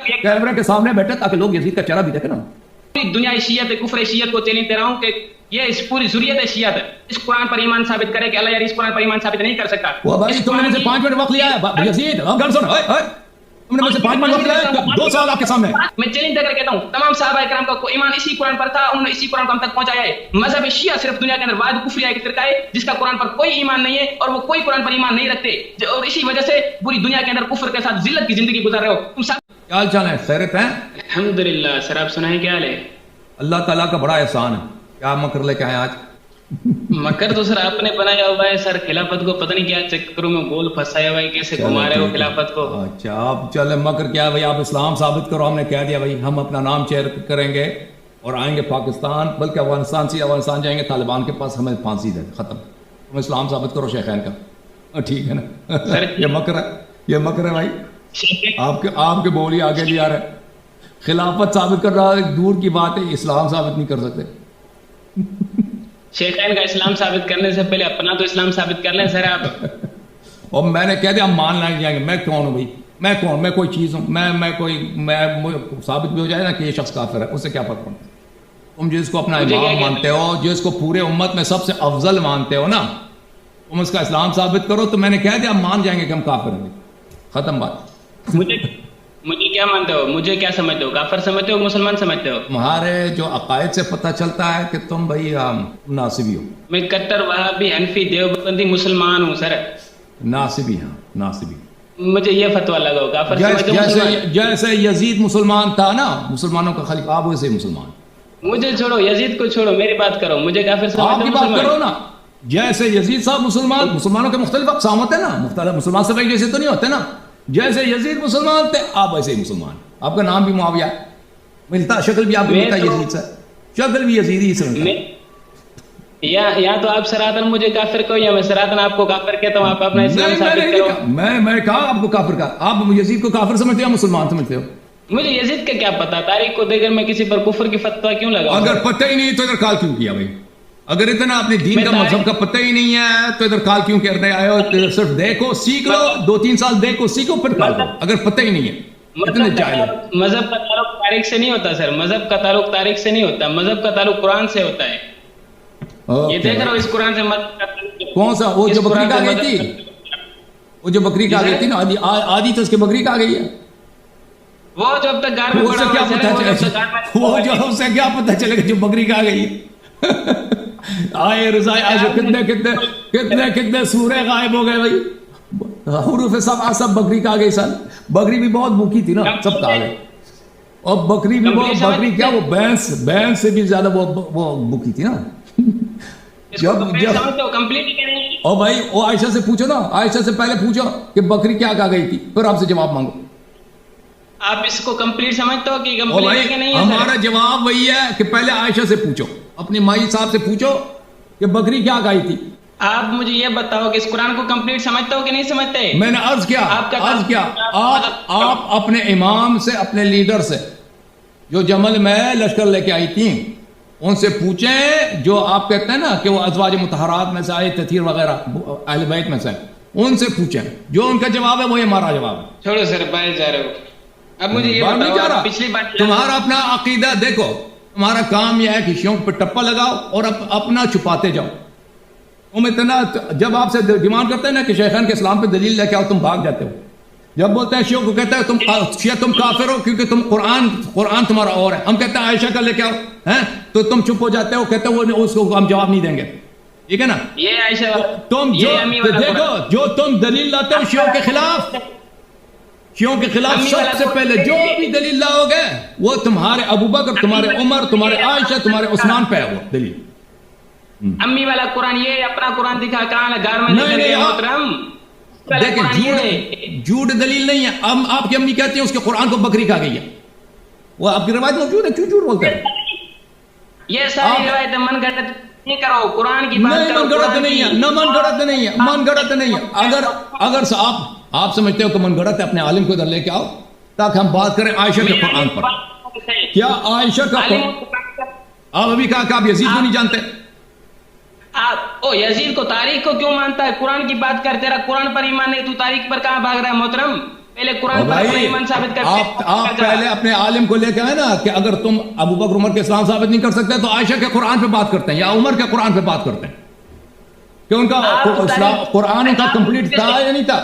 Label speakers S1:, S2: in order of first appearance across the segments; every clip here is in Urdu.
S1: کیمرے کے سامنے بیٹھے تاکہ لوگ یزید کا چہرہ بھی دیکھیں نا.
S2: دنیا شیعت کفر شیعت کو چیلنج دے رہا ہوں کہ یہ اس پوری ضروریت شیعت اس قرآن پر ایمان ثابت کرے کہ اللہ یار اس قرآن پر ایمان ثابت نہیں کر سکتا.
S1: وہ بھائی تم نے مجھ سے 5 منٹ وقت لیا ہے یزید. گن سن تم نے مجھ سے 5 منٹ وقت لیا ہے. 2 سال آپ کے سامنے.
S2: میں چیلنج دے کر کہتا ہوں تمام صحابہ کرام کا ایمان اسی قرآن پر تھا, انہوں نے اسی قرآن کو ہم تک پہنچایا ہے. مذہب شیعہ صرف دنیا کے اندر واحد کفریہ ایک فرقہ ہے جس کا قرآن پر کوئی ایمان نہیں ہے اور وہ کوئی قرآن پر ایمان نہیں رکھتے, اور اسی وجہ سے پوری دنیا کے اندر کفر کے ساتھ ذلت کی زندگی گزار رہے ہو تم سب.
S1: کیا حال چال ہے؟ خیریت ہیں؟
S2: الحمدللہ. سر آپ سنائیں کیا حال ہے؟
S1: اللہ تعالیٰ کا بڑا احسان ہے. کیا مکر لے کے آئے آج؟
S2: مکر تو سر آپ نے بنایا ہوا ہے سر. خلافت کو پتہ نہیں کیا چکروں میں گول پھنسایا ہوا ہے, کیسے گھما رہے ہو خلافت کو.
S1: اچھا آپ چلے مکر کیا ہے بھائی, آپ اسلام ثابت کرو. ہم نے کہہ دیا بھائی ہم اپنا نام چینج کریں گے اور آئیں گے پاکستان, بلکہ افغانستان سے افغانستان جائیں گے طالبان کے پاس, ہمیں پھانسی دے ختم. تم اسلام ثابت کرو شیخین کا. ٹھیک ہے نا؟ یہ مکر ہے, یہ مکر ہے بھائی. آپ کے بول ہی آگے بھی آ رہے ہیں. خلافت ثابت کر رہا ہے دور کی بات ہے, اسلام ثابت نہیں کر سکتے.
S2: شیخین کا اسلام ثابت کرنے سے پہلے اپنا تو اسلام ثابت کر لیں سر آپ.
S1: اور میں نے کہہ دیا ہم مان لائیں گے. میں کون ہوں بھائی؟ میں کون؟ میں کوئی چیز ہوں؟ میں ثابت بھی ہو جائے نا کہ یہ شخص کافر ہے, اس سے کیا فرق پڑتا ہے؟ تم جس کو اپنا امام مانتے ہو, جس کو پورے امت میں سب سے افضل مانتے ہو نا, تم اس کا اسلام ثابت کرو. تو میں نے کہہ دیا ہم مان جائیں گے کہ ہم کافر ہیں. ختم بات.
S2: مجھے کیا مانتے ہو؟ مجھے کیا سمجھتے ہو؟ کافر سمجھتے ہو؟ مسلمان سمجھتے ہو؟
S1: تمہارے جو عقائد سے پتہ چلتا ہے کہ تم بھائی ناصبی ہو.
S2: میں کٹر وہابی حنفی دیوبندی مسلمان ہوں سر.
S1: ناصبی, ہاں ناصبی.
S2: مجھے یہ فتویٰ لگاؤ کافر
S1: جیسے یزید مسلمان تھا نا, مسلمانوں کا خلیفہ, آپ ویسے مسلمان.
S2: مجھے چھوڑو, یزید کو چھوڑو, میری بات کرو. مجھے کافر سمجھتے ہو؟
S1: آپ کی بات کرو نا. جیسے یزید صاحب مسلمان, مسلمانوں کے مختلف اقسام ہوتے ہیں نا, مختلف مسلمان سب ایک جیسے تو نہیں ہوتے نا. جیسے یزید مسلمان تھے آپ ویسے ہی مسلمان. آپ کا نام بھی معاویہ ملتا, شکل بھی آپ کی ملتا یزید سے, شکل بھی یزیدی سے ملتا.
S2: یا تو آپ سراتن مجھے کافر کہو یا میں سراتن آپ کو کافر کہتا ہوں. آپ اپنا اسلام ثابت کرو.
S1: میں کہا آپ کو کافر کہا. آپ یزید کو کافر سمجھتے ہو یا مسلمان سمجھتے ہو؟
S2: مجھے یزید کا کیا پتا, تاریخ کو دیکھ کر میں کسی پر کفر کی فتویٰ کیوں لگاؤں؟
S1: اگر پتہ ہی نہیں تو ادھر کال کیوں کیا بھائی؟ اگر اتنا اپنے دین کا مذہب کا پتہ ہی نہیں ہے تو ادھر کال کیوں کرنے آئے ہو؟ صرف دیکھو سیکھ لو, 2-3 سال دیکھو سیکھو پھر کال کرو. اگر پتہ ہی نہیں ہے اتنے جاہل.
S2: مذہب کا تعلق تاریخ سے نہیں ہوتا سر. مذہب کا تعلق تاریخ سے نہیں ہوتا. مذہب کا تعلق قرآن سے ہوتا ہے. یہ دیکھ رہا ہو اس قرآن سے
S1: کون سا؟ وہ جو بکری کا گئی تھی, وہ جو بکری کا گئی تھی نا, آدھی تو اس کے بکری کا گئی ہے.
S2: وہ جو اب تک گھر میں
S1: اس سے کیا پتہ چلے, وہ جو اس سے کیا پتہ چلے گا جو بکری کا گئی ہے. آئے رضائے آج کتنے سورے غائب ہو گئے بھائی. حروف سب بکری کا گئی سن. بکری بھی بہت بھوکی تھی نا, سب کا گئے. اور بکری بھی بہت, بکری کیا وہ بینس سے بھی زیادہ وہ بھوکی تھی نا. اور بھائی وہ عائشہ سے پوچھو نا, عائشہ سے پہلے پوچھو کہ بکری کیا کہا گئی تھی, پھر آپ سے جواب مانگو.
S2: آپ اس کو کمپلیٹ سمجھتے ہو کہ کمپلیٹ ہے کہ نہیں ہے؟
S1: ہمارا جواب وہی ہے کہ پہلے عائشہ سے پوچھو, اپنی مائی صاحب سے پوچھو کہ بکری کیا کہی تھی.
S2: آپ مجھے یہ بتاؤ کہ اس قرآن کو کمپلیٹ سمجھتے ہو کہ نہیں سمجھتے؟
S1: میں نے عرض کیا آپ اپنے امام سے, اپنے لیڈر سے جو جمل میں لشکر لے کے آئی تھی, ان سے پوچھیں جو آپ کہتے ہیں نا کہ وہ ازواج مطہرات میں سے آئے, تطہیر وغیرہ اہل بیت میں سے, ان سے پوچھیں. جو ان کا جواب ہے وہی ہمارا جواب ہے.
S2: چھوڑو سر, باہر جا رہے ہو. اب مجھے یہ بتاؤ, پچھلی بار
S1: تمہارا اپنا عقیدہ دیکھو, تمہارا کام یہ ہے کہ شیعوں پہ ٹپا لگاؤ اور اپنا چھپاتے جاؤ. تم اتنا, جب آپ سے ڈیمانڈ کرتے ہیں نا کہ شیخین کے اسلام پہ دلیل لے کے آؤ, تم بھاگ جاتے ہو. جب بولتے ہیں شیعوں کو کہتے ہیں تم کافر ہو کیونکہ تم قرآن تمہارا اور ہے. ہم کہتے ہیں عائشہ کا لے کے آؤ, تو تم چپ ہو جاتے ہو, کہتے ہیں اس کو ہم جواب نہیں دیں گے. ٹھیک ہے نا؟
S2: یہ عائشہ
S1: تم دیکھو جو تم دلیل لاتے ہو شیعوں کے خلاف, شیعوں کے خلاف سب سے پہلے جو بھی دلیل لاؤ گے وہ تمہارے ابو بکر, تمہارے عمر, تمہارے عائشہ, تمہارے عثمان پہ ہے وہ دلیل.
S2: امی والا قرآن, یہ اپنا قرآن دکھا کہاں ہے گھر میں. دیکھیں
S1: جھوٹ دلیل نہیں ہے. آپ کی امی کہتی ہیں اس کے قرآن کو بکری کہا گئی ہے, وہ آپ کی روایت موجود ہے, کیوں جھوٹ بولتے ہیں؟
S2: یہ ساری روایتیں من گھڑت نہیں کرو, قرآن کی بات کرو.
S1: من گھڑت نہیں ہے, نہ من گھڑت نہیں ہے, من گھڑت نہیں ہے. اگر آپ سمجھتے ہو کہ من گھڑت ہے, اپنے عالم کو ادھر لے کے آؤ تاکہ ہم بات کریں عائشہ کے قرآن پر. کیا عائشہ کا آپ ابھی کہا کہ آپ یزید کو نہیں جانتے؟
S2: یزید کو, تاریخ کو کیوں مانتا ہے؟ قرآن کی بات کر, تیرا قرآن پر ایمان نہیں, تو تاریخ پر کہاں بھاگ رہا ہے محترم؟ پہلے قرآن پر اپنا ایمان ثابت کرتے
S1: آپ پہلے اپنے عالم کو لے کے آئے نا کہ اگر تم ابو بکر عمر کے اسلام ثابت نہیں کر سکتے تو عائشہ کے قرآن پہ بات کرتے ہیں یا عمر کے قرآن پہ بات کرتے ہیں کہ ان کا قرآن ان کا کمپلیٹ تھا یا نہیں تھا.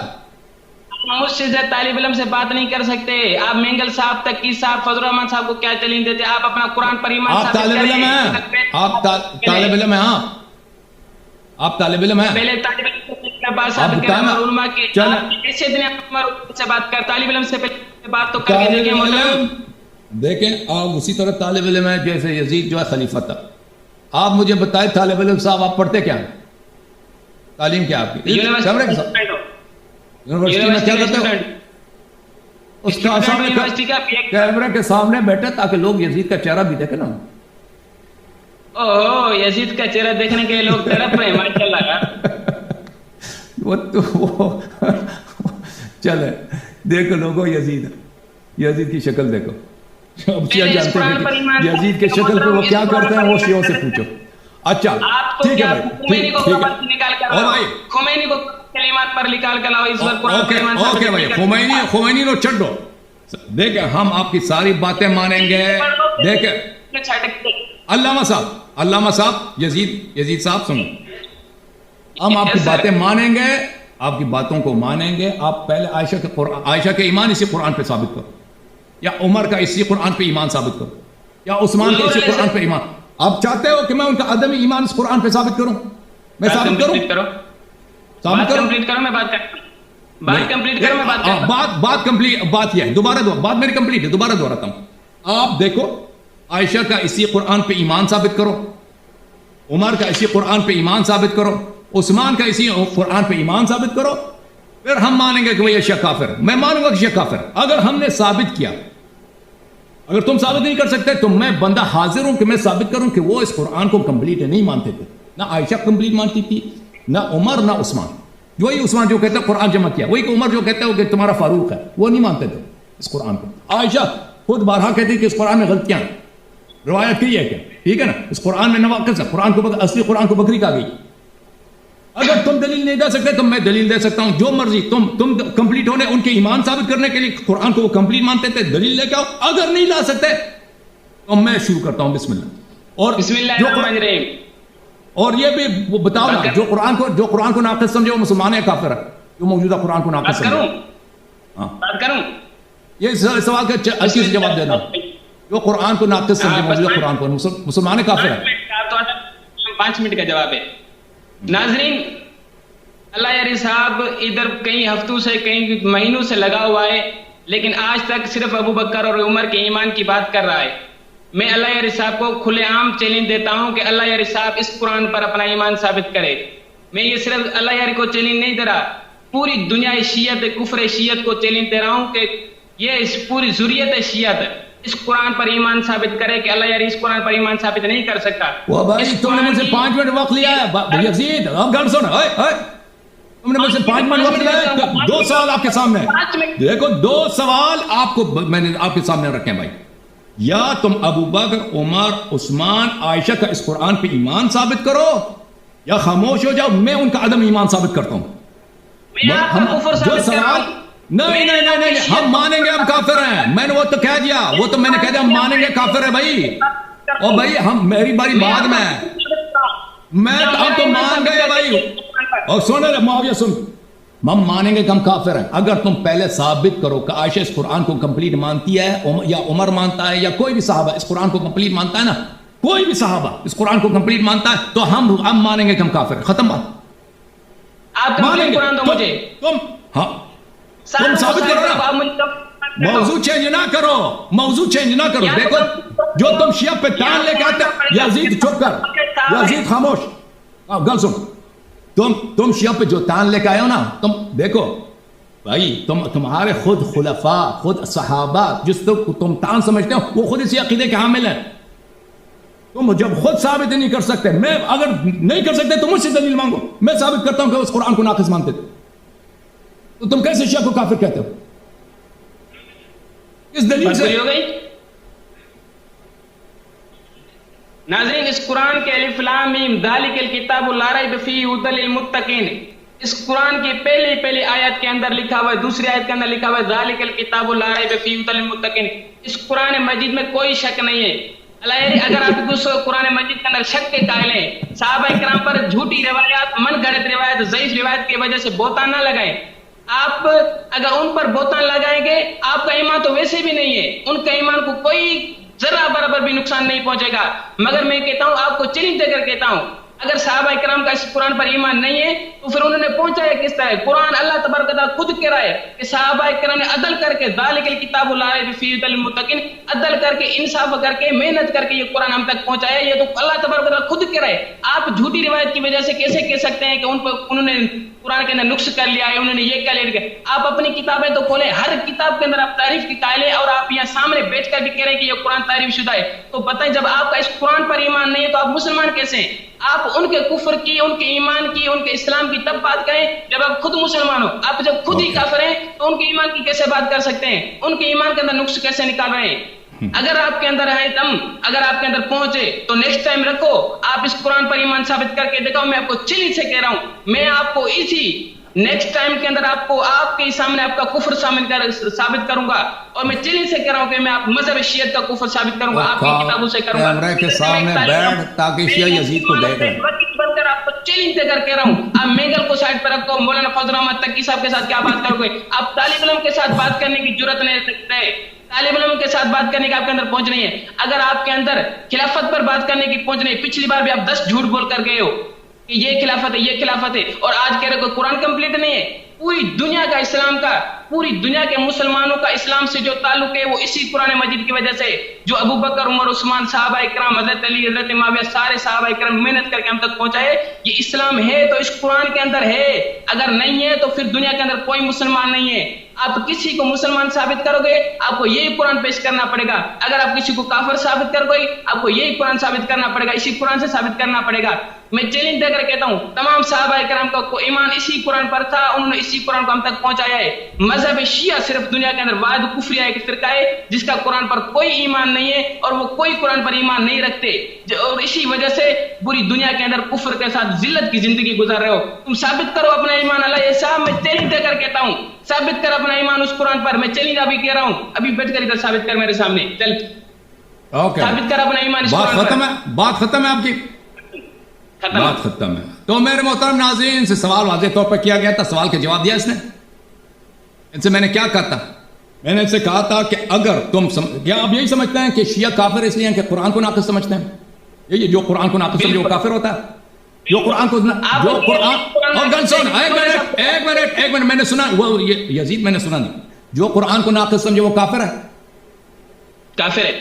S2: مجھ سے طالب علم سے بات نہیں کر سکتے. آپ مینگل صاحب تقی صاحب فضل الرحمان صاحب کو کیا چیلنج دیتے؟ آپ اپنا قرآن پر ایمان
S1: آپ طالب علم ہیں, آپ طالب علم ہیں, ہاں آپ طالب علم ہیں.
S2: پہلے طالب علم سے بات ثابت کریں اور علماء کی ایسے دن آپ سے بات کر طالب علم سے پہلے بات تو کر کے دیکھیں.
S1: دیکھیں آپ اسی طرح طالب علم ہیں جیسے یزید جو ہے خلیفہ تھا. آپ مجھے بتائیں طالب علم صاحب آپ پڑھتے کیا ہیں, تعلیم کیا آپ کی؟ یونیورسٹی میں کیا کرتے ہو؟ اس کا کیمرے کے سامنے بیٹھے تاکہ لوگ یزید کا چہرہ بھی دیکھیں نا.
S2: اوہ یزید کا چہرہ دیکھنے کے لیے لوگ تڑپ رہے ہیں ماشاءاللہ.
S1: وہ چلے دیکھو لوگوں یزید کی شکل دیکھو. اب شیعہ جانتے ہیں یزید کی شکل پہ وہ کیا کرتے ہیں وہ شیعوں سے پوچھو. اچھا ٹھیک ہے بھائی, اور بھائی
S2: خمینی کو کلمات پر نکال کر لاؤ اس وقت.
S1: اوکے بھائی خمینی نو چھڈو. دیکھیں ہم آپ کی ساری باتیں مانیں گے. دیکھیں علامہ صاحب یزید صاحب سنو, ہم آپ کی باتیں مانیں گے, آپ کی باتوں کو مانیں گے. آپ پہلے عائشہ کے ایمان اسی قرآن پہ ثابت کرو, یا عمر کا اسی قرآن پہ ایمان ثابت کرو, یا عثمان کا اسی قرآن پہ ایمان. آپ چاہتے ہو کہ میں ان کا عدم ایمان اس قرآن پہ ثابت کروں؟ میں ثابت کروں,
S2: بات کمپلیٹ کرو, میں بات
S1: کمپلیٹ. بات یہ ہے, بات میری کمپلیٹ ہے, دوبارہ دہراتا ہوں. آپ دیکھو عائشہ کا اسی قرآن پہ ایمان ثابت کرو, عمر کا اسی قرآن پہ ایمان ثابت کرو, عثمان کا اسی قرآن پہ ایمان ثابت کرو, پھر ہم مانیں گے کہ وہ یہ شیعہ کافر ہے. میں مانوں گا کہ شیعہ کافر ہے. اگر ہم نے ثابت کیا, اگر تم ثابت نہیں کر سکتے تو میں بندہ حاضر ہوں کہ میں ثابت کروں کہ وہ اس قرآن کو کمپلیٹ نہیں مانتے تھے. نہ عائشہ کمپلیٹ مانتی تھی, نہ عمر, نہ عثمان. وہی عثمان جو کہتا ہے قرآن جمع کیا, وہی عمر جو کہتا ہے کہ تمہارا فاروق ہے, وہ نہیں مانتے تھے اس قرآن کو. عائشہ خود بارہا کہتی کہ اس قرآن میں غلطیاں ہیں, روایت کی ہے کہ ٹھیک ہے نا, اس قرآن میں نواقص ہے, قرآن کو اصلی قرآن کو بکری کہا گئی. اگر تم دلیل نہیں دے سکتے تو میں دلیل دے سکتا ہوں, جو مرضی. تم کمپلیٹ ہونے ان کے ایمان ثابت کرنے کے لیے قرآن کو وہ کمپلیٹ مانتے تھے, دلیل لے کے آؤ. اگر نہیں لا سکتے تو میں شروع کرتا ہوں بسم اللہ. اور
S2: بسم اللہ الرحمن الرحیم.
S1: اور یہ بھی بتاؤ نا, جو قرآن کو ناقص سمجھے وہ مسلمان ہے کافر ہے, جو موجودہ قرآن کو ناقص سمجھے.
S2: بات کروں
S1: یہ سوال کا اچھی سے جواب دینا. جو قرآن کو ناقص سمجھے موجودہ قرآن کو, مسلمان ہے کافر ہے.
S2: 5 منٹ کا جواب ہے. ناظرین, اللہ یاری صاحب ادھر کئی ہفتوں سے کئی مہینوں سے لگا ہوا ہے, لیکن آج تک صرف ابو بکر اور عمر کے ایمان کی بات کر رہا ہے. میں اللہ یاری صاحب کو کھلے عام چیلنج دیتا ہوں کہ اللہ یاری صاحب اس قرآن پر اپنا ایمان ثابت کرے. میں یہ صرف اللہ یاری کو چیلنج نہیں دے رہا, پوری دنیا شیعت, کفر شیعت کو چیلنج دے رہا ہوں کہ یہ اس پوری ذریت شیعت اس قرآن پر ایمان ثابت کرے کہ اللہ یاری اس قرآن پر ایمان ثابت نہیں کر سکتا.
S1: وہ بھائی تم نے مجھ سے 5 منٹ وقت لیا ہے یزید, اب گل سن, تم نے مجھ سے 5 منٹ وقت لیا ہے. 2 سوال آپ کے سامنے, دیکھو 2 سوال آپ کو میں نے آپ کے سامنے رکھے ہیں بھائی. یا تم ابو بکر, عمر, عثمان, عائشہ کا اس قرآن پہ ایمان ثابت کرو, یا خاموش ہو جاؤ, میں ان کا عدم ایمان ثابت کرتا ہوں. جو سوال نہیں, ہم مانیں گے ہم کافر ہیں. میں نے وہ تو کہہ دیا, وہ تو میں نے کہہ دیا ہم مانیں گے کافر ہے بھائی. اور بھائی ہم, میری باری بعد میں ہم تو مان گئے بھائی. اور سن معاویہ سن, ہم مانیں گے کہ ہم کافر ہیں اگر تم پہلے ثابت کرو کہ عائشہ اس قرآن کو کمپلیٹ مانتی ہے, یا عمر مانتا ہے, یا کوئی بھی صحابہ اس قرآن کو کمپلیٹ مانتا ہے نا, کوئی بھی صحابہ اس قرآن کو کمپلیٹ مانتا ہے, تو ہم مانیں گے کہ ہم کافر ہیں. ختم بات.
S2: آپ کمپلیٹ قرآن دو مجھے.
S1: تم ثابت کرو نا, موضوع چینج نہ کرو. دیکھو جو تم شیعہ پہ ٹان لے کے آتے, یزید چپ کر, یزید خاموش, گل سن. تم شیعہ پہ جو تان لے کے آئے ہو نا, تم دیکھو بھائی, تمہارے خود خلفاء, خود صحابہ جس کو تم تان سمجھتے ہو, وہ خود اسی عقیدے کے حامل ہیں. تم جب خود ثابت نہیں کر سکتے, میں اگر نہیں کر سکتے تو مجھ سے دلیل مانگو, میں ثابت کرتا ہوں کہ اس قرآن کو ناقص مانتے تھے, تو تم کیسے شیعہ کو کافر کہتے ہو؟ اس دلیل سے
S2: ہو گئی. ناظرین, اس قرآن کے الف لام میم ذالک الکتاب لا ریب فیہ ھدی للمتقین, اس قرآن کی پہلی آیت کے اندر لکھا ہوا ہے، دوسری آیت کے اندر لکھا ہوا ہے ذالک الکتاب لا ریب فیہ ھدی للمتقین. اس قرآن مجید میں کوئی شک نہیں ہے. اگر آپ اس قرآن مجید کے اندر شک کے قائل ہیں، صحابہ کرام پر جھوٹی روایات، من گھڑت روایت، ضعیف روایت کی وجہ سے بہتان نہ لگائیں. آپ اگر ان پر بہتان لگائیں گے، آپ کا ایمان تو ویسے بھی نہیں ہے، ان کا ایمان کو کوئی ذرا برابر بھی نقصان نہیں پہنچے گا. مگر میں کہتا ہوں، آپ کو چیلنج دے کر کہتا ہوں، اگر صحابہ کرام کا اس قرآن پر ایمان نہیں ہے تو پھر انہوں نے پہنچایا کس طرح؟ قرآن اللہ تبارک و تعالیٰ خود کہہ رہا ہے کہ صحابہ کرام نے عدل کر کے ذالک الکتاب لا ریب فیہ ھدی للمتقین، عدل کر کے، انصاف کر کے، محنت کر کے یہ قرآن ہم تک پہنچایا. یہ تو اللہ تبارک و تعالیٰ خود کہہ رہا ہے. آپ جھوٹی روایت کی وجہ سے کیسے کہہ سکتے ہیں کہ انہوں نے قرآن کے اندر نقص کر لیا ہے، انہوں نے یہ کر لیا؟ آپ اپنی کتابیں تو کھولیں، ہر کتاب کے اندر آپ تعریف کی قائل ہیں، اور آپ یہاں سامنے بیٹھ کر بھی کہہ رہے ہیں کہ یہ قرآن تعریف شدہ ہے. تو بتائیں، جب آپ کا اس قرآن پر ایمان نہیں ہے تو آپ مسلمان کیسے ہیں؟ آپ ان کے کفر کی، ان کے ایمان کی، ان کے اسلام کی تب بات کریں جب آپ خود مسلمان ہو. آپ جب خود ہی کافر ہیں تو ان کے ایمان کی کیسے بات کر سکتے ہیں؟ ان کے ایمان کے اندر نقص کیسے نکال رہے ہیں؟ اگر آپ کے اندر ہے دم، اگر آپ کے اندر پہنچے تو نیکسٹ ٹائم رکھو، آپ اس قرآن پر ایمان ثابت کر کے دکھاؤ. میں آپ کو چیلنج سے کہہ رہا ہوں، میں آپ کو اسی نیکسٹ ٹائم کے اندر آپ کے سامنے آپ کا کفر ثابت کروں گا. اور میں چیلنج سے کہہ رہا ہوں کہ میں آپ مذہب شیعت کا کفر ثابت کروں گا، آپ کی کتابوں سے کروں گا.
S1: کیمرے کے سامنے بیٹھ تاکہ شیعہ یزید کو دیکھ رہے.
S2: آپ کو چیلنج دے کر کہہ رہا ہوں، آپ مینگل کو سائڈ پر رکھو، مولانا فضل احمد تقی صاحب کے ساتھ کیا بات کرو گے؟ آپ طالب علم کے ساتھ بات کرنے کی جرت نہیں رکھتے، طالب علم کے ساتھ بات کرنے کی آپ کے اندر پہنچ نہیں ہے. اگر آپ کے اندر خلافت پر بات کرنے کی پہنچ نہیں، پچھلی بار بھی آپ 10 جھوٹ بول کر گئے ہو کہ یہ خلافت ہے، یہ خلافت ہے، اور آج کہہ رہے کوئی قرآن کمپلیٹ نہیں ہے. پوری دنیا کا اسلام کا، پوری دنیا کے مسلمانوں کا اسلام سے جو تعلق ہے وہ اسی قرآن مجید کی وجہ سے، جو ابو بکر، عمر، عثمان، صحابہ اکرام، حضرت علی، حضرت معاویہ، سارے صحابہ اکرام محنت کر کے ہم تک پہنچائے. یہ اسلام ہے تو اس قرآن کے اندر ہے، اگر نہیں ہے تو پھر دنیا کے اندر کوئی مسلمان نہیں ہے. آپ کسی کو مسلمان ثابت کرو گے آپ کو یہی قرآن پیش کرنا پڑے گا. اگر آپ کسی کو کافر ثابت کرو گے آپ کو یہی قرآن ثابت کرنا پڑے گا، اسی قرآن سے ثابت کرنا پڑے گا. میں چیلنج دے کر کہتا ہوں، تمام صحابہ کرام کا ایمان اسی قرآن پر تھا، انہوں نے اسی قرآن کو ہم تک پہنچایا ہے. مذہب شیعہ صرف دنیا کے اندر واحد کفریہ ایک فرقہ ہے جس کا قرآن پر کوئی ایمان نہیں ہے، اور وہ کوئی قرآن پر ایمان نہیں رکھتے، اور اسی وجہ سے پوری دنیا کے اندر کفر کے ساتھ ذلت کی زندگی گزار رہے ہو. تم ثابت کرو اپنا ایمان. اللہ یہ صاحب میں چیلنج دے کر کہتا ہوں، ثابت کر اپنا ایمان اس قرآن پر. میں چیلنج ابھی کہہ رہا ہوں، ابھی بیٹھ کر ادھر ثابت کر میرے سامنے، چل ثابت کر اپنا ایمان اس قرآن پر.
S1: بات ختم ہے آپ کی، بات ختم ہے. تو میرے محترم ناظرین سے سوال واضح طور پر کیا گیا تھا، سوال کے جواب دیا اس نے. ان سے میں نے کیا کہا تھا؟ میں نے ان سے کہا تھا کہ اگر تم کیا آپ یہی سمجھتے ہیں کہ شیعہ کافر اس لیے ہیں کہ قرآن کو ناقص سمجھتے ہیں؟ یہ جو قرآن کو ناقص سمجھے وہ کافر ہوتا ہے؟ جو قرآن کو جو قرآن ایک منٹ میں نے سنا، وہ یزید میں نے سنا نہیں. جو قرآن کو ناقص سمجھے وہ کافر ہے؟
S2: کافر ہے.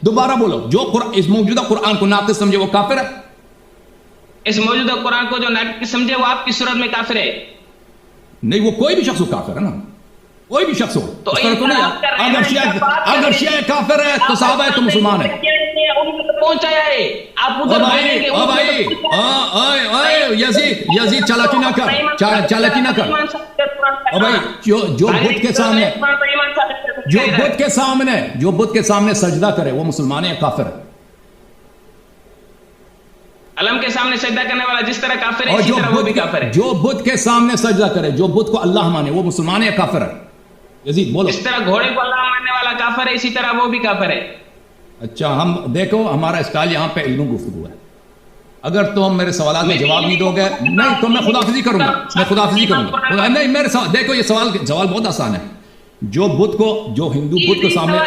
S1: دوبارہ بولو، جو اس موجودہ قرآن کو ناقص سمجھے وہ کافر ہے؟
S2: اس موجودہ قرآن کو جو ناقص سمجھے وہ آپ کی صورت میں کافر ہے.
S1: نہیں، وہ کوئی بھی شخص ہو کافر ہے نا، کوئی بھی شخص ہو. اگر شیعہ کافر ہے تو صحابہ ہے تو مسلمان ہے.
S2: پہنچایا ہے آپ ادھر
S1: یزید چالاکی نہ کر، چالاکی نہ کر. جو بدھ کے سامنے سجدہ کرے وہ مسلمان ہے یا کافر ہے؟
S2: علم کے سامنے سجدہ کرنے والا جس طرح کافر ہے اسی طرح وہ بھی کافر ہے.
S1: جو بدھ کے سامنے سجدہ کرے، جو بدھ کو اللہ مانے، وہ مسلمان ہے یا کافر ہے؟ یزید بولو.
S2: جس طرح گھوڑے کو اللہ ماننے والا کافر ہے اسی طرح وہ بھی کافر ہے.
S1: اچھا، ہم دیکھو ہمارا اسٹائل یہاں پہ علم گفتگو ہے. اگر تم میرے سوالات میں جواب نہیں دو گے، نہیں تو میں خداحافظی کروں گا، میں خداحافظی کروں گا. نہیں، میرے سوال دیکھو، یہ سوال بہت آسان ہے. جو بدھ کو، جو ہندو بدھ کو سامنے،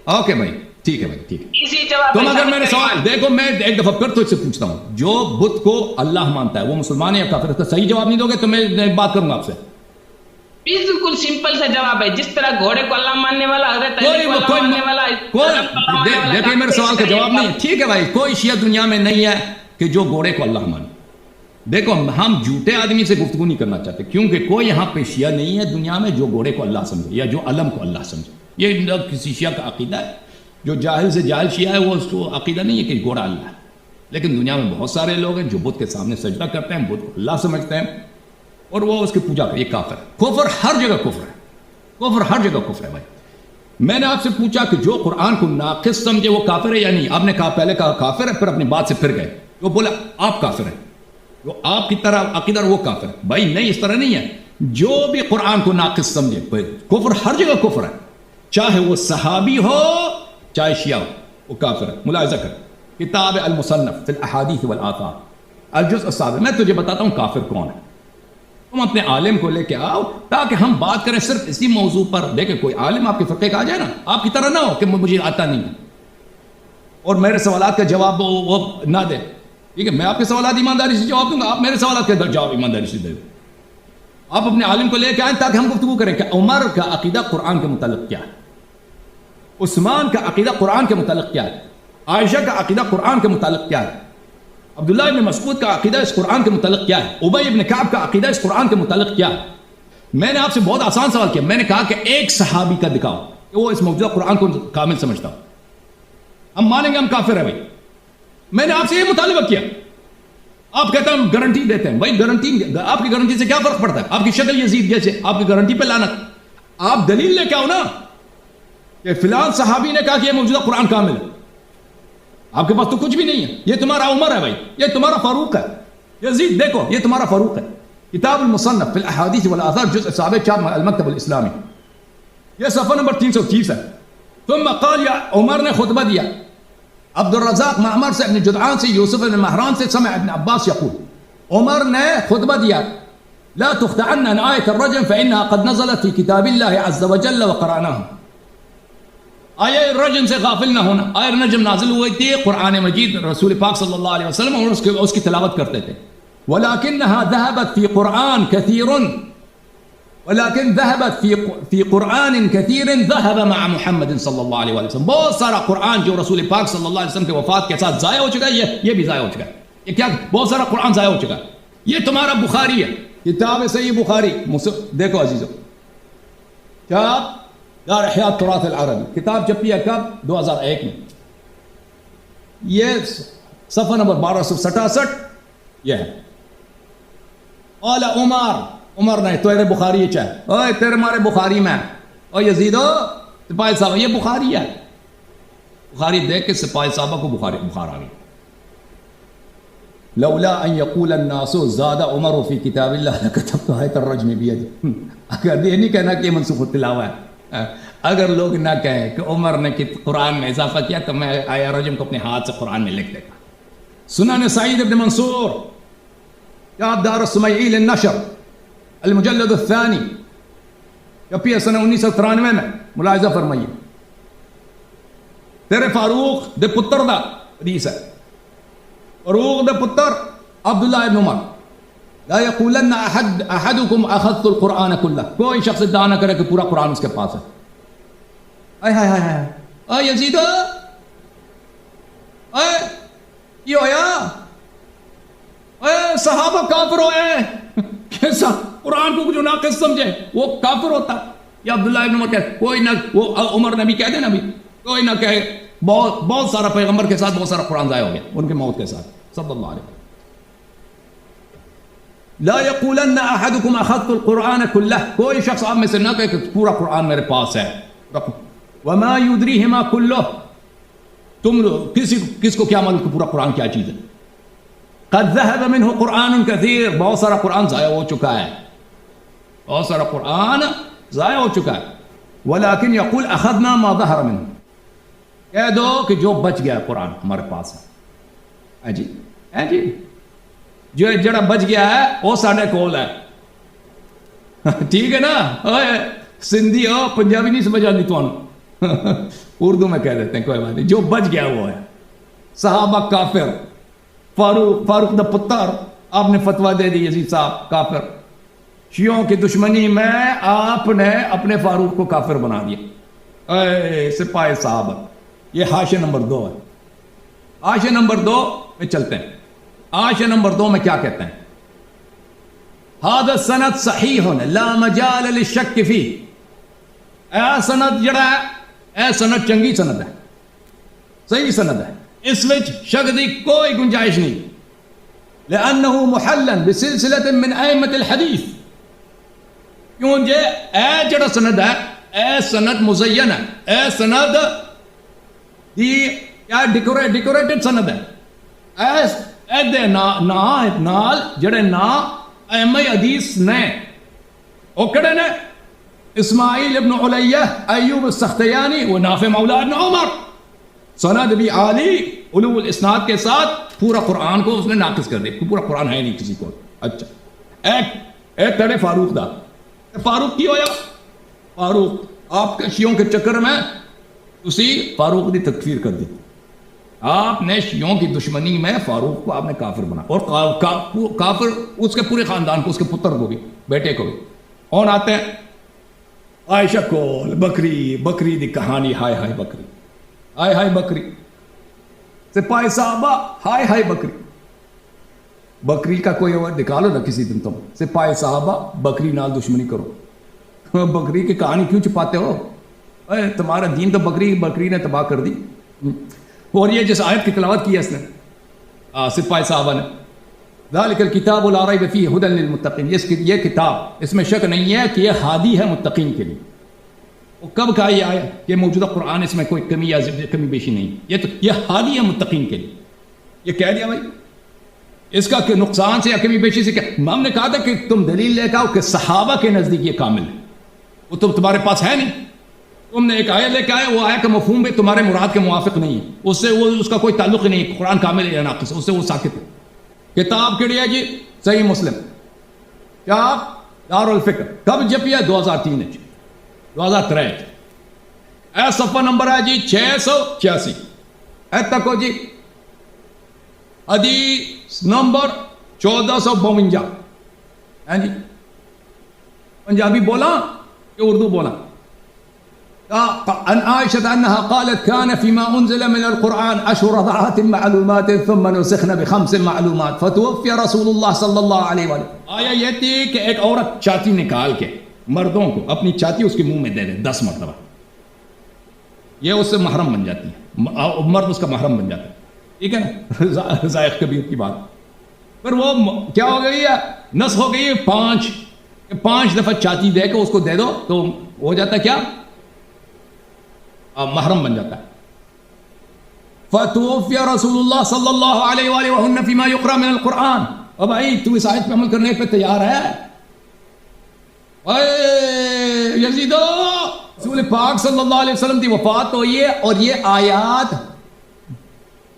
S1: اوکے بھائی، ٹھیک ہے بھائی، ٹھیک ہے. تم اگر میرے سوال دیکھو، میں ایک دفعہ پھر تجھ سے پوچھتا ہوں، جو بدھ کو اللہ مانتا ہے وہ مسلمان ہے یا کافر ہے؟ تو صحیح جواب نہیں دو گے تو میں بات کروں گا آپ سے.
S2: بالکل سمپل سا جواب ہے، جس طرح گھوڑے کو اللہ ماننے والا، حضرت علی کو اللہ ماننے والا.
S1: دیکھیں میرے سوال کا جواب نہیں ہے. ٹھیک ہے بھائی، کوئی شیعہ دنیا میں نہیں ہے کہ جو گھوڑے کو اللہ مانے. دیکھو ہم جھوٹے آدمی سے گفتگو نہیں کرنا چاہتے، کیونکہ کوئی یہاں پہ شیعہ نہیں ہے دنیا میں جو گھوڑے کو اللہ سمجھے یا جو علم کو اللہ سمجھے. یہ کسی شیعہ کا عقیدہ ہے. جو جاہل سے جاہل شیعہ ہے وہ اس کو عقیدہ نہیں ہے کہ گھوڑا اللہ ہے. لیکن دنیا میں بہت سارے لوگ ہیں جو بدھ کے سامنے سجدہ کرتے ہیں، بدھ کو اللہ سمجھتے ہیں اور وہ اس کی پوجا کرتے ہیں. یہ کافر ہے. کفر ہر جگہ کفر ہے، کفر ہر جگہ کفر ہے. بھائی میں نے آپ سے پوچھا کہ جو قرآن کو ناقص سمجھے وہ کافر ہے یا نہیں؟ آپ نے کہا، پہلے کہا کافر ہے، پھر اپنی بات سے پھر گئے. جو بولا آپ کافر ہیں، جو آپ کی طرح عقیدہ وہ کافر ہے. بھائی نہیں، اس طرح نہیں ہے. جو بھی قرآن کو ناقص سمجھے، کفر ہر جگہ کفر ہے، چاہے وہ صحابی ہو چاہے شیعہ ہو، وہ کافر ہے. ملاحظہ کر کتاب المصنف فی الاحادیث والآثار الجزء السابع. میں تجھے بتاتا ہوں کافر کون ہے. تم اپنے عالم کو لے کے آؤ تاکہ ہم بات کریں صرف اسی موضوع پر. دیکھیں کوئی عالم آپ کے فرقے کا آ جائے نا، آپ کی طرح نہ ہو کہ مجھے آتا نہیں ہے اور میرے سوالات کا جواب وہ نہ دے. ٹھیک ہے، میں آپ کے سوالات ایمانداری سے جواب دوں گا، آپ میرے سوالات کا جواب ایمانداری سے دیں. آپ اپنے عالم کو لے کے آئیں تاکہ ہم گفتگو کریں کہ عمر کا عقیدہ قرآن کے متعلق کیا ہے، عثمان کا عقیدہ قرآن کے متعلق کیا ہے، عائشہ کا عقیدہ قرآن کے متعلق کیا ہے، عبداللہ ابن مسعود کا عقیدہ اس قرآن کے متعلق کیا ہے، ابی ابن کعب کا عقیدہ اس قرآن کے متعلق کیا ہے. میں نے آپ سے بہت آسان سوال کیا، میں نے کہا کہ ایک صحابی کا دکھاؤ کہ وہ اس موجودہ قرآن کو کامل سمجھتا ہو، ہم مانیں گے ہم کافر ہیں. بھائی میں نے آپ سے یہ مطالبہ کیا، آپ کہتے ہیں ہم گارنٹی دیتے ہیں. بھائی گارنٹی، آپ کی گارنٹی سے کیا فرق پڑتا ہے؟ آپ کی شکل یزید جیسے، آپ کی گارنٹی پہ لعنت. آپ دلیل لے کے آؤ نا کہ فلان صحابی نے کہا کہ یہ موجودہ قرآن کامل ہے. آپ کے پاس تو کچھ بھی نہیں ہے. یہ تمہارا عمر ہے بھائی، یہ تمہارا فاروق ہے. یزید دیکھو یہ تمہارا فاروق ہے. کتاب المصنف فی الاحادیث والآثار جزء 7 المکتب الاسلامی، یہ صفحہ نمبر 330 ہے. ثم قال، یا عمر نے خطبہ دیا، عبد الرزاق معمر سے، ابن جدعان سے، یوسف بن مہران سے، سمع ابن عباس یقول، عمر نے خطبہ دیا، لا تخدعن عن آیت الرجم فإنها قد نزلت في كتاب الله عز وجل وقرأناها. آیہ رجم سے غافل نہ ہونا. آیہ رجم نازل ہوئی تھی قرآن مجید، رسول پاک صلی اللہ علیہ وسلم اور اس کی تلاوت کرتے تھے. ولكنها ذهبت في قرآن كثير، ولكن ذهبت في قرآن كثير ذهب مع محمد صلی اللہ علیہ وسلم. بہت سارا قرآن جو رسول پاک صلی اللہ علیہ وسلم کے وفات کے ساتھ ضائع ہو چکا ہے، یہ بھی ضائع ہو چکا ہے. یہ کیا؟ بہت سارا قرآن ضائع ہو چکا ہے. یہ تمہارا بخاری ہے، کتاب صحیح بخاری. دیکھو عزیزو، کیا دار احیاء التراث العربی کتاب چھپی ہے کب؟ 2001 میں. یہ صفحہ نمبر 1267 یہ ہے. قال عمر نے تیرے بخاری یہ چاہے، اوے تیرے مارے بخاری میں، او یزیدو سپاہی صاحب یہ بخاری ہے. بخاری دیکھ کے سپاہی صاحبہ کو بخار آ گئی. لولا ان يقول الناس زاد عمر في كتاب الله لكتبت آیت الرجم بيدي. اگر یہ نہیں کہنا کہ منسوخ التلاوہ ہے، اگر لوگ نہ کہیں کہ عمر نے قرآن میں اضافہ کیا تو میں آیہ رجم کو اپنے ہاتھ سے قرآن میں لکھ دیتا. سنن سعید بن منصور، کتاب دار السمیعی للنشر المجلد الثانی، چھپی ہے سنہ 1993 میں. ملاحظہ فرمائیے، تیرے فاروق دے پتر دا حدیث ہے. فاروق دے پتر عبداللہ ابن عمر، لا یقولن احدکم اخذت القرآن کلہ، کوئی شخص ادعا نہ کرے کہ پورا قرآن اس کے پاس ہے. اے ہائے ہائے ہائے، اے یزیدو، اے یہ ہویا، اے صحابہ کافر ہوئے، کیسا قرآن کو جو ناقص سمجھے وہ کافر ہوتا. یا عبداللہ ابن عمر کہے، کوئی نہ، وہ عمر نے بھی کہہ دے نا بھی، کوئی نہ کہے بہت سارا پیغمبر کے ساتھ بہت سارا قرآن ضائع ہو گیا ان کے موت کے ساتھ صلی اللہ علیہ وسلم. لا یقولن احدکم اخذت القرآن کلہ، کوئی شخص آپ میں سے نہ کہے کہ پورا قرآن میرے پاس ہے. وما یدریہما کلہ، تم کس کو کیا معلوم کہ پورا قرآن کیا چیز ہے. قد ذهب منہ قرآن کثیر، بہت سارا قرآن ضائع ہو چکا ہے، بہت سارا قرآن ضائع ہو چکا ہے. ولكن یقول اخذنا ما ظہر منہ، کہہ دو کہ جو بچ گیا قرآن ہمارے پاس ہے. جی جو جڑا بچ گیا ہے وہ ساڑھے کول ہے. ٹھیک ہے نا، سندھی ہو پنجابی نہیں سمجھ آتی تو اردو میں کہہ دیتے ہیں، کوئی بات نہیں. جو بچ گیا وہ ہے. صحابہ کافر، فاروق دا پتر آپ نے فتویٰ دے دی یزید صاحب کافر. شیعوں کی دشمنی میں آپ نے اپنے فاروق کو کافر بنا دیا. اے سپاہی صاحب، یہ حاشیہ نمبر 2 ہے. حاشیہ نمبر 2 میں چلتے ہیں. حاشیہ نمبر 2 میں کیا کہتے ہیں؟ هذا السند صحیح لا مجال للشک فيه. اے سند جڑا ہے، اے سند چنگی سند ہے، صحیح سند ہے، اس وچ شک دی کوئی گنجائش نہیں. لأنه محلن بسلسلة من ائمة الحدیث، کیونکہ اے جڑا سند ہے، اے سند مزین ہے، اے سند دی کیا ڈیکوریٹڈ سند ہے. ایدے نال جڑے نا ائمہ حدیث نے او کڑے نے اسماعیل ابن علیہ ایوب السختیانی و نافع مولا ابن عمر، سند بھی عالی علو الاسناد کے ساتھ پورا قرآن کو اس نے ناقص کر دیا، پورا قرآن ہے نہیں کسی کو. اچھا ایک تڑے فاروق دا، فاروق کی ہویا؟ فاروق آپ کے شیعوں کے چکر میں اسی فاروق دی تکفیر کر دی. آپ نے شیعوں کی دشمنی میں فاروق کو آپ نے کافر بنا، اور کافر اس کے پورے خاندان کو، اس کے پتر کو بھی، بیٹے کو بھی. اور آتے ہیں عائشہ کول بکری دی کہانی، ہائے ہائے بکری، ہائے ہائے بکری، سپاہی صحابہ ہائے ہائے بکری کا کوئی اور نکالو نا کسی دن. تم سپاہی صحابہ بکری نال دشمنی کرو، بکری کی کہانی کیوں چھپاتے ہو؟ تمہارا دین تو بکری نے تباہ کر دی. اور یہ جس آیت کی تلاوت کی ہے اس نے سپاہی صحابہ نے، ذالک الکتاب لا ریب فیہ ھدی للمتقین، یہ کتاب اس میں شک نہیں ہے کہ یہ ہادی ہے متقین کے لیے. وہ کب کہا یہ آیا کہ موجودہ قرآن اس میں کوئی کمی یا کمی بیشی نہیں، یہ ہادی ہے متقین کے لیے. یہ کہہ دیا بھائی، اس کا کہ نقصان سے یا کمی بیشی سے کیا؟ ہم نے کہا تھا کہ تم دلیل لے کے آؤ کہ صحابہ کے نزدیک یہ کامل ہے، وہ تو تمہارے پاس ہے نہیں. تم نے ایک آیت لے کے آئے، وہ آیت کا مفہوم بھی تمہارے مراد کے موافق نہیں ہے، اس سے اس کا کوئی تعلق ہی نہیں، قرآن کامل ہے یا ناقص، اس سے وہ ساکت ہے. کتاب کیڑی ہے جی؟ صحیح مسلم. کیا دار الفکر کب جپی ہے؟ 2003 2003. اے صفحہ نمبر ہے جی 686. اے تک ہو جی حدیث نمبر 1452. ہیں جی پنجابی بولا کہ اردو بولا؟ عن عائشة أنها قالت كان فيما أنزل من القرآن 10 رضعات معلومات ثم نسخن ب5 معلومات فتوفي رسول الله صلى الله عليه وسلم. آیا یہ تھی کہ ایک عورت چاتی نکال کے مردوں کو اپنی چاتی اس کے منہ میں دے دے 10 مرتبہ، یہ اس سے محرم بن جاتی ہے، مرد اس کا محرم بن جاتا ہے. ٹھیک ہے نا، ذائق کبیر کی بات. پھر وہ کیا ہو گئی ہے؟ نسخ ہو گئی ہے 5 دفعہ چاتی دے کے اس کو دے دو تو ہو جاتا ہے کیا؟ محرم بن جاتا ہے. فتوفی رسول اللہ صلی اللہ علیہ وآلہ وسلم فیما یقرأ من القرآن. اب بھائی تو اس آیت پہ عمل کرنے پہ تیار ہے؟ اے یزیدو، رسول پاک صلی اللہ علیہ وسلم کی وفات ہوئی ہے اور یہ آیات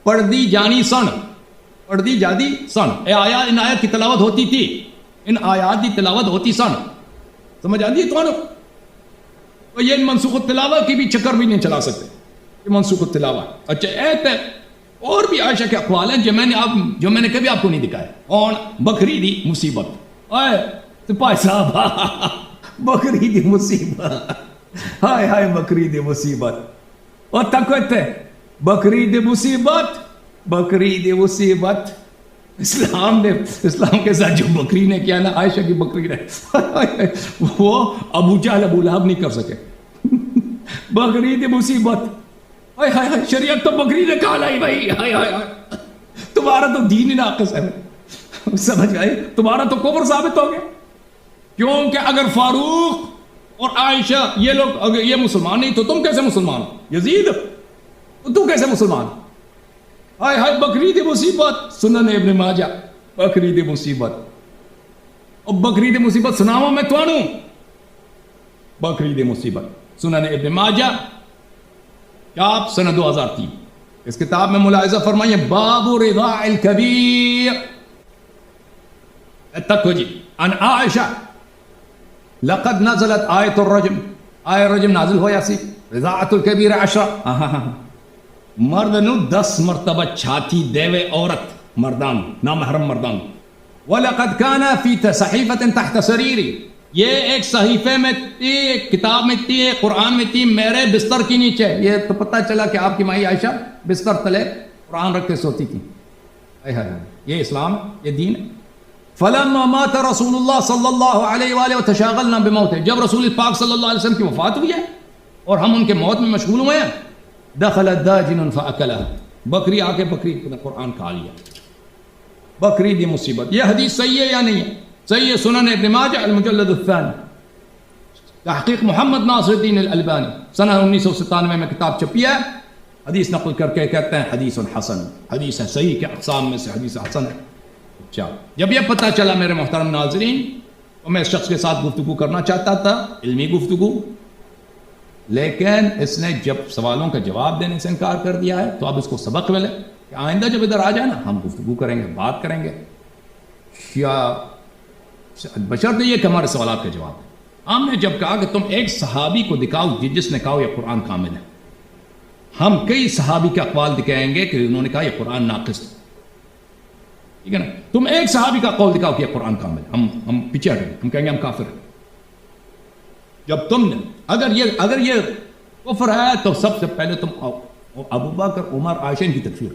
S1: پڑھ دی جانی سن. اے آیات، ان آیات کی تلاوت ہوتی تھی، ان آیات کی تلاوت ہوتی سن. سمجھ آتی ہے تو یہ منسوخ التلاوہ کی بھی چکر بھی نہیں چلا سکتے، یہ منسوخ التلاوہ. اچھا ایت ہے اور بھی عائشہ کے اقوال ہیں جو میں نے کبھی آپ کو نہیں دکھایا. اور بکری دی مصیبت، اے سپاہی صاحب بکری دی مصیبت، ہائے ہائے بکری دی مصیبت. اور تک ہے بکری دی مصیبت. اسلام کے ساتھ جو بکری نے کیا نا، عائشہ کی بکری نے، وہ ابو جہل ابو لہب نہیں کر سکے. بکری دی مصیبت، ہائے ہائے ہائے، شریعت تو بکری نے کہا لائی بھائی. ہائے ہائے ہائے، تمہارا تو دین ہی ناقص ہے. سمجھ گئے؟ تمہارا تو کفر ثابت ہو گیا. کیونکہ اگر فاروق اور عائشہ یہ لوگ اگر یہ مسلمان نہیں تو تم کیسے مسلمان ہو؟ یزید تو کیسے مسلمان؟ ہائے ہائے بکری دی مصیبت. سنن ابن ماجہ بکری دی مصیبت. اور بکری دی مصیبت سناوا میں توانوں، بکری دی مصیبت سنن ابن ماجہ کتاب سنہ 2003. اس کتاب میں ملاحظہ فرمائیے باب رضاع الکبیر. تک ہو جی ان عائشہ لقد نزلت آیت الرجم، آیت الرجم نازل ہوا سی رضاعت الکبیر 10. مرد نو 10 مرتبہ چھاتی دیوے عورت مردان نامحرم مردان. وَلَقَدْ كَانَ فِي صَحِيفَةٍ تَحْتَ سَرِيرِ، یہ ایک صحیفے میں تھی، ایک کتاب میں تھی، ایک قرآن میں تھی میرے بستر کی نیچے. یہ تو پتہ چلا کہ آپ کی مائی عائشہ بستر تلے قرآن رکھ کے سوتی تھی. یہ اسلام، یہ دین. فَلَمَّا مَاتَ رَسُولُ اللَّهِ صلی اللہ علیہ وآلہ وتشاغلنا بموته، جب رسول پاک صلی اللہ علیہ وسلم کی وفات ہوئی ہے اور ہم ان کے موت میں مشغول ہوئے ہیں، دخل داجن فاکلها، بکری آ کے بکری قرآن کھا لیا. بکری دی مصیبت. یہ حدیث صحیح ہے یا نہیں ہے؟ صحیح ہے. سنن ابن ماجہ المجلد الثانی، تحقیق محمد ناصر الدین الالبانی، سنہ 1997 میں کتاب چھپی ہے حدیث نقل کر کے کہتے ہیں حدیث حسن، حدیث صحیح کے اقسام میں سے حدیث حسن ہے. اچھا، جب یہ پتہ چلا میرے محترم ناظرین تو میں اس شخص کے ساتھ گفتگو کرنا چاہتا تھا، علمی گفتگو، لیکن اس نے جب سوالوں کا جواب دینے سے انکار کر دیا ہے تو اب اس کو سبق ملے کہ آئندہ جب ادھر آ جائے نا ہم گفتگو کریں گے، بات کریں گے، یا بشرط یہ کہ ہمارے سوالات کا جواب ہے. ہم نے جب کہا کہ تم ایک صحابی کو دکھاؤ جس نے کہا یہ قرآن کامل ہے، ہم کئی صحابی کے اقوال دکھائیں گے کہ انہوں نے کہا یہ قرآن ناقص ہے، ٹھیک ہے نا. تم ایک صحابی کا قول دکھاؤ کہ یہ قرآن کامل ہے، ہم پیچھے ہٹیں گے، ہم کہیں گے ہم کافر ہیں. جب تم نے اگر یہ کفر ہے تو سب سے پہلے تم ابو بکر عمر عائشہ کی تکفیر